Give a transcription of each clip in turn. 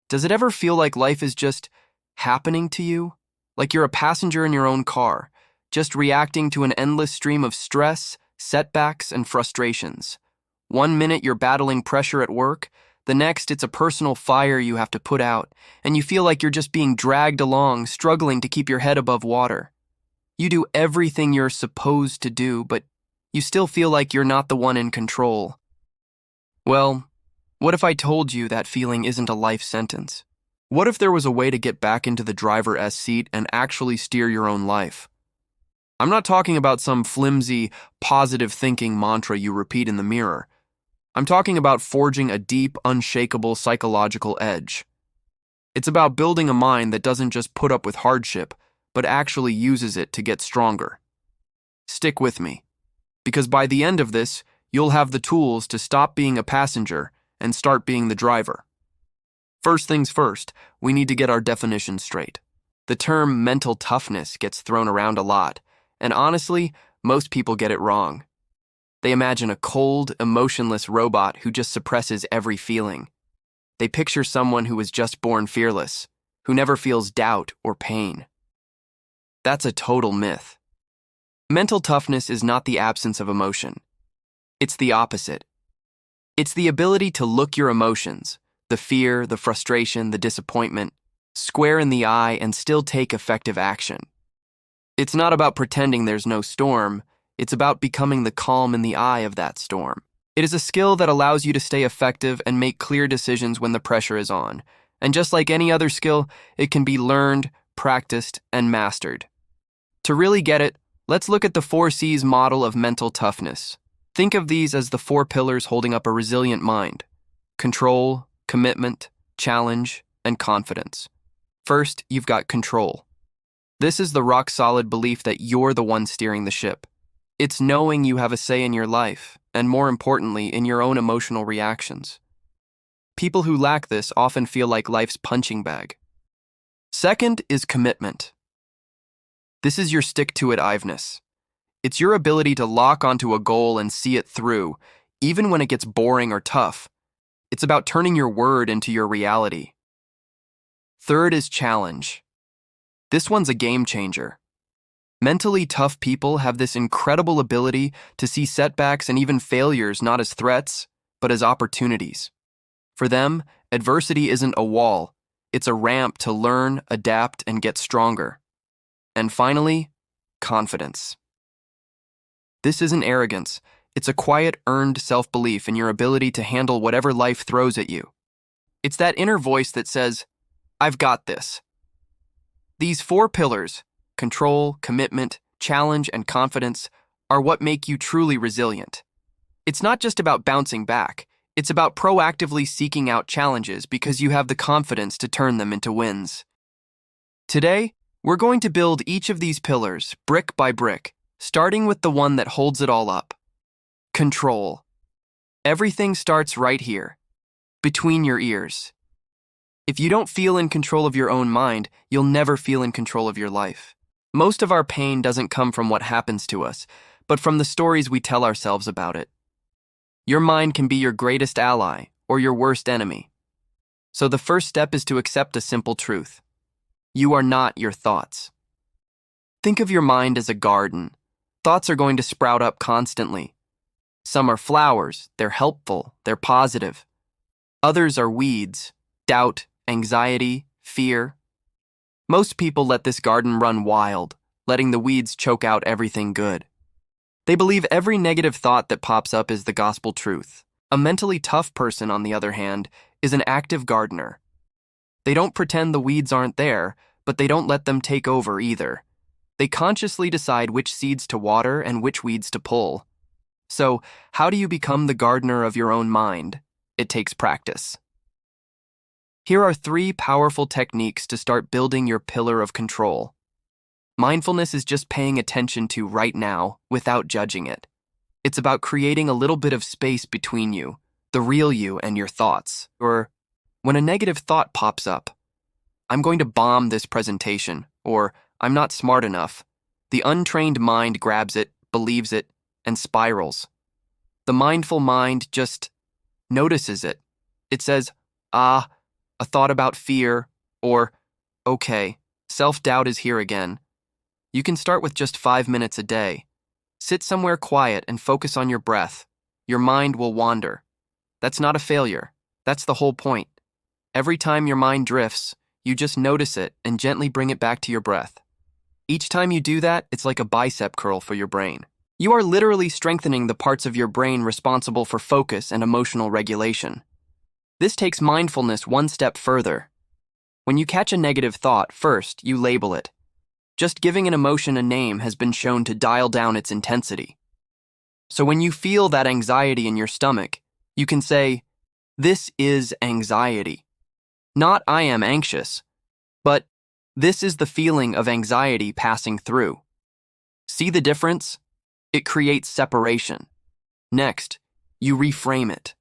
Does it ever feel like life is just happening to you? Like you're a passenger in your own car, just reacting to an endless stream of stress, setbacks, and frustrations. One minute you're battling pressure at work, the next it's a personal fire you have to put out, and you feel like you're just being dragged along, struggling to keep your head above water. You do everything you're supposed to do, but you still feel like you're not the one in control. Well, what if I told you that feeling isn't a life sentence? What if there was a way to get back into the driver's seat and actually steer your own life? I'm not talking about some flimsy, positive thinking mantra you repeat in the mirror. I'm talking about forging a deep, unshakable psychological edge. It's about building a mind that doesn't just put up with hardship, but actually uses it to get stronger. Stick with me, because by the end of this, you'll have the tools to stop being a passenger and start being the driver. First things first, we need to get our definition straight. The term mental toughness gets thrown around a lot, and honestly, most people get it wrong. They imagine a cold, emotionless robot who just suppresses every feeling. They picture someone who was just born fearless, who never feels doubt or pain. That's a total myth. Mental toughness is not the absence of emotion. It's the opposite. It's the ability to look your emotions, the fear, the frustration, the disappointment, square in the eye and still take effective action. It's not about pretending there's no storm, it's about becoming the calm in the eye of that storm. It is a skill that allows you to stay effective and make clear decisions when the pressure is on. And just like any other skill, it can be learned, practiced, and mastered. To really get it, let's look at the 4 C's model of mental toughness. Think of these as the 4 pillars holding up a resilient mind: control, commitment, challenge, and confidence. First, you've got control. This is the rock-solid belief that you're the one steering the ship. It's knowing you have a say in your life, and more importantly, in your own emotional reactions. People who lack this often feel like life's punching bag. Second is commitment. This is your stick-to-it-iveness. It's your ability to lock onto a goal and see it through, even when it gets boring or tough. It's about turning your word into your reality. Third is challenge. This one's a game changer. Mentally tough people have this incredible ability to see setbacks and even failures not as threats, but as opportunities. For them, adversity isn't a wall, it's a ramp to learn, adapt, and get stronger. And finally, confidence. This isn't arrogance, it's a quiet, earned self-belief in your ability to handle whatever life throws at you. It's that inner voice that says, "I've got this." These 4 pillars, control, commitment, challenge, and confidence, are what make you truly resilient. It's not just about bouncing back, it's about proactively seeking out challenges because you have the confidence to turn them into wins. Today, we're going to build each of these pillars, brick by brick, starting with the one that holds it all up: control. Everything starts right here, between your ears. If you don't feel in control of your own mind, you'll never feel in control of your life. Most of our pain doesn't come from what happens to us, but from the stories we tell ourselves about it. Your mind can be your greatest ally or your worst enemy. So the first step is to accept a simple truth. You are not your thoughts. Think of your mind as a garden. Thoughts are going to sprout up constantly. Some are flowers, they're helpful, they're positive. Others are weeds, doubt, anxiety, fear. Most people let this garden run wild, letting the weeds choke out everything good. They believe every negative thought that pops up is the gospel truth. A mentally tough person, on the other hand, is an active gardener. They don't pretend the weeds aren't there, but they don't let them take over either. They consciously decide which seeds to water and which weeds to pull. So, how do you become the gardener of your own mind? It takes practice. Here are 3 powerful techniques to start building your pillar of control. Mindfulness is just paying attention to right now without judging it. It's about creating a little bit of space between you, the real you, and your thoughts. Or, when a negative thought pops up, "I'm going to bomb this presentation," or "I'm not smart enough," the untrained mind grabs it, believes it, and spirals. The mindful mind just notices it. It says, a thought about fear, or, okay, self-doubt is here again. You can start with just 5 minutes a day. Sit somewhere quiet and focus on your breath. Your mind will wander. That's not a failure. That's the whole point. Every time your mind drifts, you just notice it and gently bring it back to your breath. Each time you do that, it's like a bicep curl for your brain. You are literally strengthening the parts of your brain responsible for focus and emotional regulation. This takes mindfulness one step further. When you catch a negative thought, first, you label it. Just giving an emotion a name has been shown to dial down its intensity. So when you feel that anxiety in your stomach, you can say, "This is anxiety." Not "I am anxious," but "This is the feeling of anxiety passing through." See the difference? It creates separation. Next, you reframe it.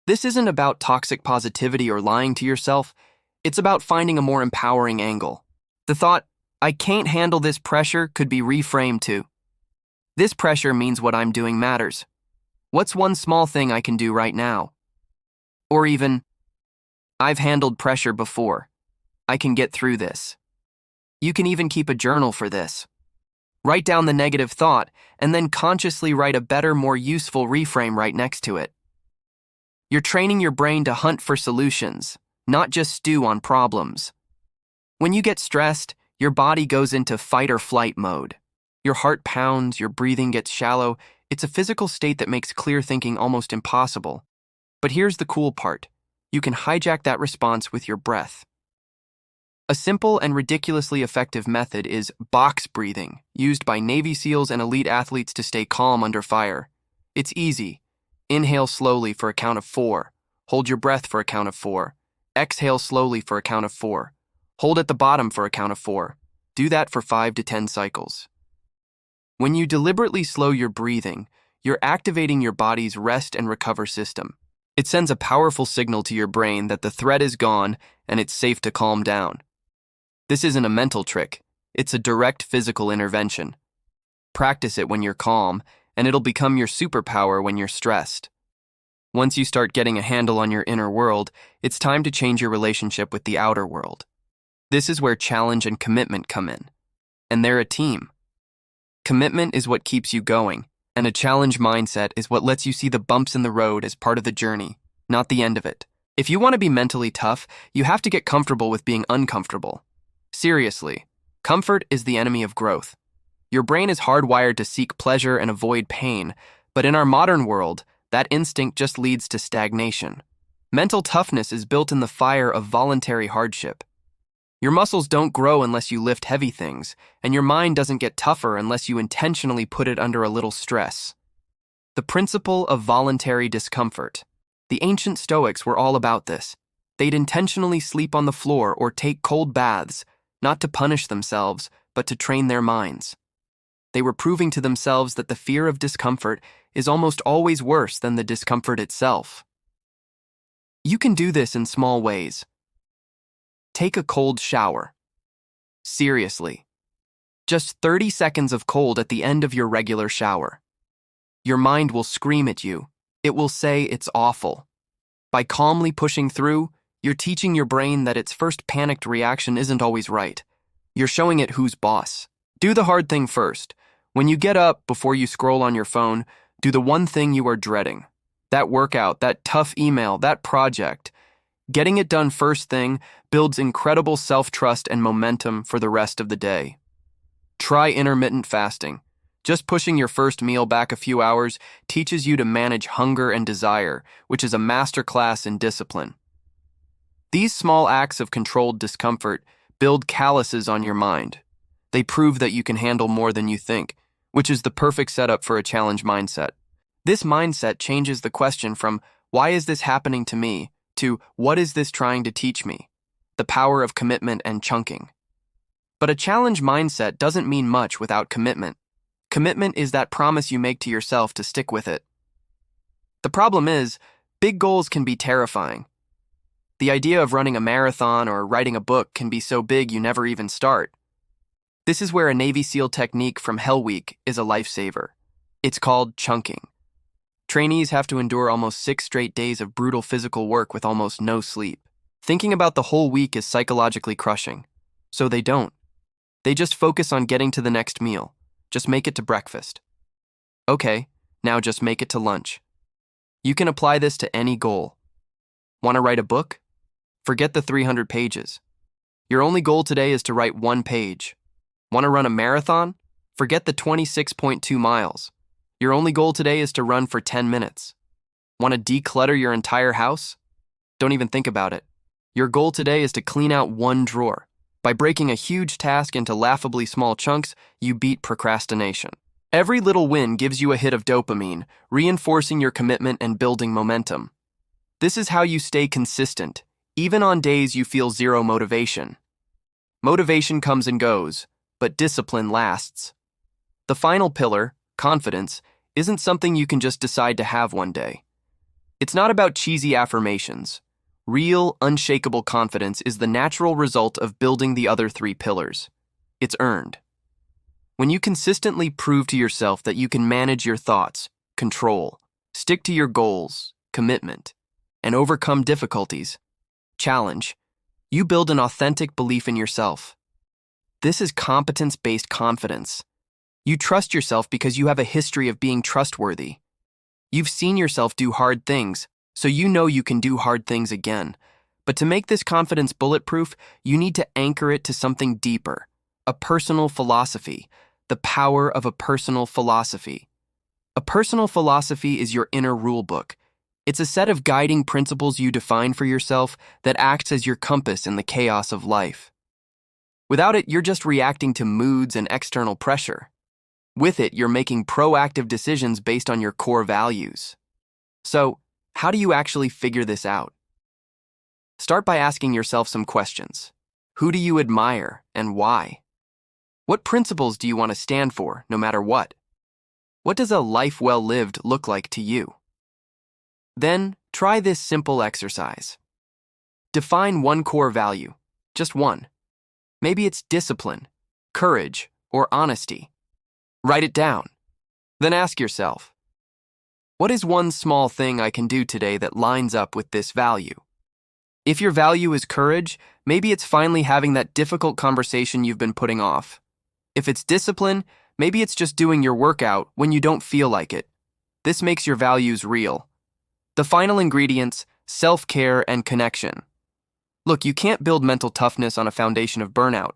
This isn't about toxic positivity or lying to yourself. It's about finding a more empowering angle. The thought, "I can't handle this pressure," could be reframed to, "This pressure means what I'm doing matters. What's one small thing I can do right now?" Or even, "I've handled pressure before. I can get through this." You can even keep a journal for this. Write down the negative thought, and then consciously write a better, more useful reframe right next to it. You're training your brain to hunt for solutions, not just stew on problems. When you get stressed, your body goes into fight or flight mode. Your heart pounds, your breathing gets shallow. It's a physical state that makes clear thinking almost impossible. But here's the cool part. You can hijack that response with your breath. A simple and ridiculously effective method is box breathing, used by Navy SEALs and elite athletes to stay calm under fire. It's easy. Inhale slowly for a count of 4. Hold your breath for a count of 4. Exhale slowly for a count of 4. Hold at the bottom for a count of 4. Do that for 5 to 10 cycles. When you deliberately slow your breathing, you're activating your body's rest and recover system. It sends a powerful signal to your brain that the threat is gone and it's safe to calm down. This isn't a mental trick. It's a direct physical intervention. Practice it when you're calm, and it'll become your superpower when you're stressed. Once you start getting a handle on your inner world, it's time to change your relationship with the outer world. This is where challenge and commitment come in. And they're a team. Commitment is what keeps you going, and a challenge mindset is what lets you see the bumps in the road as part of the journey, not the end of it. If you want to be mentally tough, you have to get comfortable with being uncomfortable. Seriously, comfort is the enemy of growth. Your brain is hardwired to seek pleasure and avoid pain, but in our modern world, that instinct just leads to stagnation. Mental toughness is built in the fire of voluntary hardship. Your muscles don't grow unless you lift heavy things, and your mind doesn't get tougher unless you intentionally put it under a little stress. The principle of voluntary discomfort. The ancient Stoics were all about this. They'd intentionally sleep on the floor or take cold baths, not to punish themselves, but to train their minds. They were proving to themselves that the fear of discomfort is almost always worse than the discomfort itself. You can do this in small ways. Take a cold shower. Seriously. Just 30 seconds of cold at the end of your regular shower. Your mind will scream at you. It will say it's awful. By calmly pushing through, you're teaching your brain that its first panicked reaction isn't always right. You're showing it who's boss. Do the hard thing first. When you get up before you scroll on your phone, do the one thing you are dreading. That workout, that tough email, that project. Getting it done first thing builds incredible self-trust and momentum for the rest of the day. Try intermittent fasting. Just pushing your first meal back a few hours teaches you to manage hunger and desire, which is a masterclass in discipline. These small acts of controlled discomfort build calluses on your mind. They prove that you can handle more than you think, which is the perfect setup for a challenge mindset. This mindset changes the question from, "Why is this happening to me?" to, "What is this trying to teach me?" The power of commitment and chunking. But a challenge mindset doesn't mean much without commitment. Commitment is that promise you make to yourself to stick with it. The problem is, big goals can be terrifying. The idea of running a marathon or writing a book can be so big you never even start. This is where a Navy SEAL technique from Hell Week is a lifesaver. It's called chunking. Trainees have to endure almost 6 straight days of brutal physical work with almost no sleep. Thinking about the whole week is psychologically crushing. So they don't. They just focus on getting to the next meal. Just make it to breakfast. Okay, now just make it to lunch. You can apply this to any goal. Want to write a book? Forget the 300 pages. Your only goal today is to write 1 page. Want to run a marathon? Forget the 26.2 miles. Your only goal today is to run for 10 minutes. Want to declutter your entire house? Don't even think about it. Your goal today is to clean out 1 drawer. By breaking a huge task into laughably small chunks, you beat procrastination. Every little win gives you a hit of dopamine, reinforcing your commitment and building momentum. This is how you stay consistent, even on days you feel zero motivation. Motivation comes and goes, but discipline lasts. The final pillar, confidence, isn't something you can just decide to have one day. It's not about cheesy affirmations. Real, unshakable confidence is the natural result of building the other 3 pillars. It's earned. When you consistently prove to yourself that you can manage your thoughts, control, stick to your goals, commitment, and overcome difficulties, challenge, you build an authentic belief in yourself. This is competence-based confidence. You trust yourself because you have a history of being trustworthy. You've seen yourself do hard things, so you know you can do hard things again. But to make this confidence bulletproof, you need to anchor it to something deeper, a personal philosophy, the power of a personal philosophy. A personal philosophy is your inner rule book. It's a set of guiding principles you define for yourself that acts as your compass in the chaos of life. Without it, you're just reacting to moods and external pressure. With it, you're making proactive decisions based on your core values. So, how do you actually figure this out? Start by asking yourself some questions. Who do you admire and why? What principles do you want to stand for, no matter what? What does a life well lived look like to you? Then, try this simple exercise. Define 1 core value, just 1. Maybe it's discipline, courage, or honesty. Write it down. Then ask yourself, what is 1 small thing I can do today that lines up with this value? If your value is courage, maybe it's finally having that difficult conversation you've been putting off. If it's discipline, maybe it's just doing your workout when you don't feel like it. This makes your values real. The final ingredients, self-care and connection. Look, you can't build mental toughness on a foundation of burnout.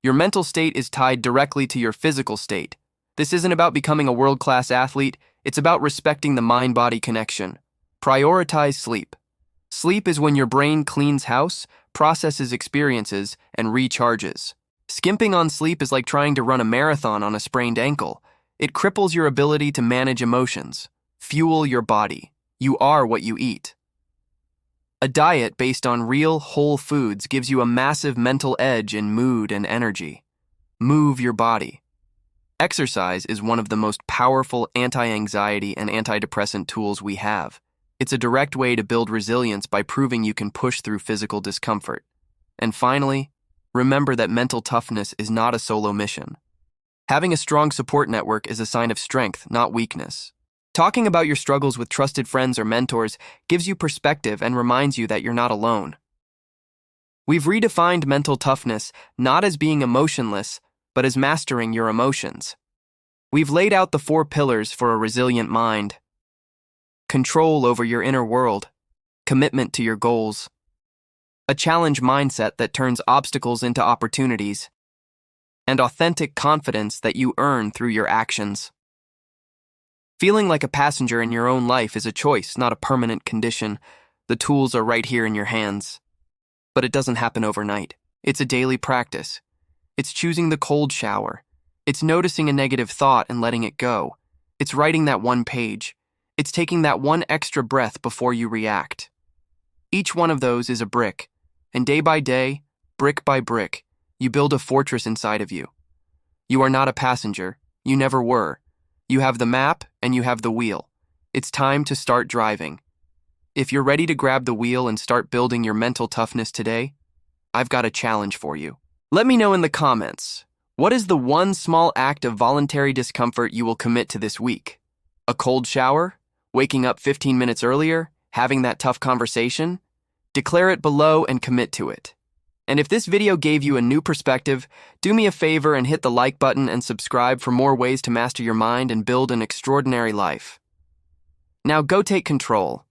Your mental state is tied directly to your physical state. This isn't about becoming a world-class athlete, it's about respecting the mind-body connection. Prioritize sleep. Sleep is when your brain cleans house, processes experiences, and recharges. Skimping on sleep is like trying to run a marathon on a sprained ankle. It cripples your ability to manage emotions. Fuel your body. You are what you eat. A diet based on real, whole foods gives you a massive mental edge in mood and energy. Move your body. Exercise is one of the most powerful anti-anxiety and antidepressant tools we have. It's a direct way to build resilience by proving you can push through physical discomfort. And finally, remember that mental toughness is not a solo mission. Having a strong support network is a sign of strength, not weakness. Talking about your struggles with trusted friends or mentors gives you perspective and reminds you that you're not alone. We've redefined mental toughness not as being emotionless, but as mastering your emotions. We've laid out the 4 pillars for a resilient mind. Control over your inner world, commitment to your goals, a challenge mindset that turns obstacles into opportunities, and authentic confidence that you earn through your actions. Feeling like a passenger in your own life is a choice, not a permanent condition. The tools are right here in your hands. But it doesn't happen overnight. It's a daily practice. It's choosing the cold shower. It's noticing a negative thought and letting it go. It's writing that 1 page. It's taking that 1 extra breath before you react. Each one of those is a brick. And day by day, brick by brick, you build a fortress inside of you. You are not a passenger. You never were. You have the map and you have the wheel. It's time to start driving. If you're ready to grab the wheel and start building your mental toughness today, I've got a challenge for you. Let me know in the comments, what is the 1 small act of voluntary discomfort you will commit to this week? A cold shower? Waking up 15 minutes earlier? Having that tough conversation? Declare it below and commit to it. And if this video gave you a new perspective, do me a favor and hit the like button and subscribe for more ways to master your mind and build an extraordinary life. Now go take control.